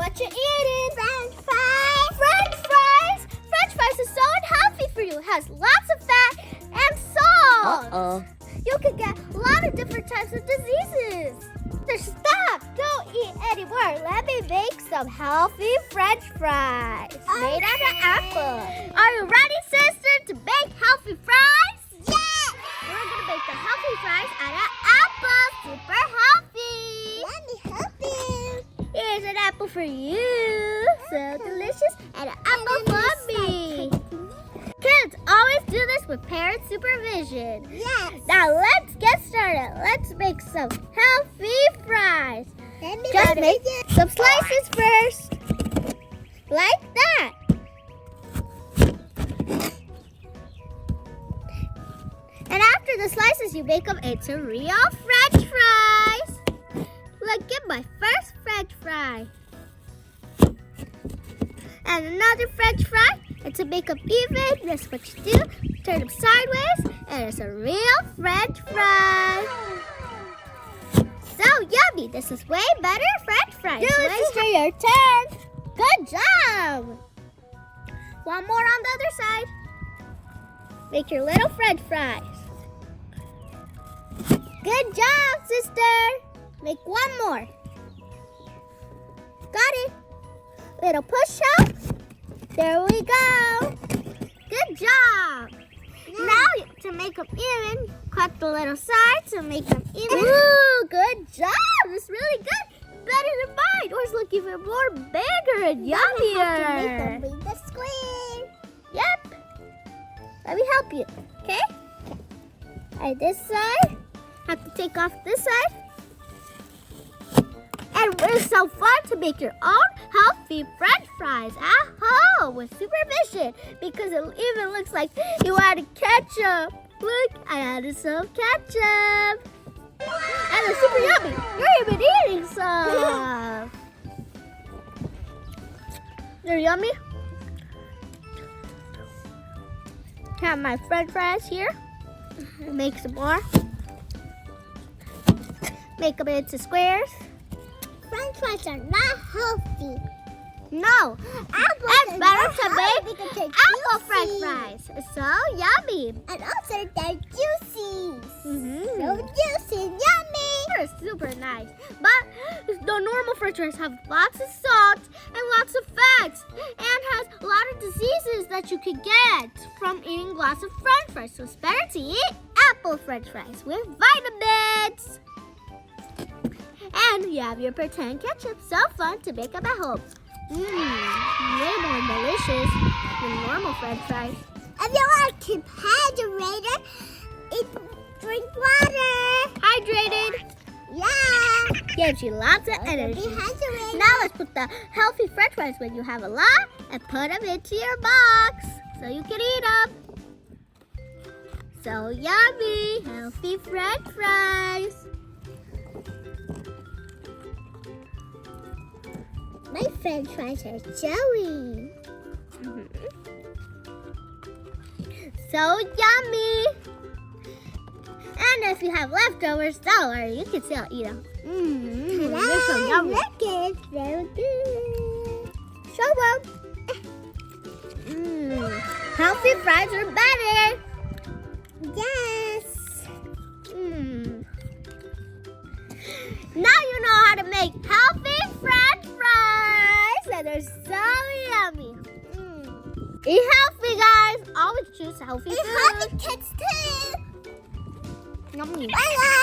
what you're eating. French fries. French fries. French fries is so unhealthy for you. It has lots of fat and salt. You could get a lot of different types of diseases. Stop! Don't eat anymore. Let me make some healthy French fries made out of apple. Are you ready, sister, to make healthy fries? Yes! We're gonna make the healthy fries out of apple. Super healthy. Let me help you. Here's an apple for you. So delicious. And an apple for me. Kids always do this with parent supervision. Yes. Now let's get started. Let's make some healthy fries. Just make some slices first. Like that. And after the slices, you make them into real French fries. Look at my first French fry. And another French fry. And to make them even, that's what you do. Turn them sideways, and it's a real French fry. So yummy! This is way better French fries. Sister, your turn. Good job. One more on the other side. Make your little French fries. Good job, sister. Make one more. Got it. Little push up. There we go. Good job. Now to make them even, cut the little sides to make them even. Ooh, good job. It's really good. Better than mine. Yours look even more bigger and yummier. Make the square. Yep. Let me help you. Okay? And this side. Have to take off this side. And it's so fun to make your own healthy French fries at home with supervision because it even looks like you added ketchup. Look, I added some ketchup. And they're super yummy. You're even eating some. They're yummy. Have my French fries here. Make some more. Make them into squares. French fries are not healthy. No. It's better to make apple French fries. It's so yummy. And also they're juicy. So juicy and yummy. They're super nice. But the normal French fries have lots of salt and lots of fats. And has a lot of diseases that you could get from eating lots of French fries. So it's better to eat apple French fries with vitamins. And you have your pretend ketchup. So fun to make up at home. Way more delicious than normal French fries. If you want to keep hydrated, drink water. Hydrated. Yeah. Gives you lots of energy. Now let's put the healthy French fries when you have a lot and put them into your box so you can eat them. So yummy. Healthy French fries. My French fries are chewy. So yummy. And if you have leftovers, don't worry, you can still eat them. They're so yummy. Look, it's very good. Show them. Healthy fries are better. Yes. Now you know how to make healthy French fries, and they're so yummy. Eat healthy, guys. Always choose healthy food. Eat healthy kids too. Yummy. Bye.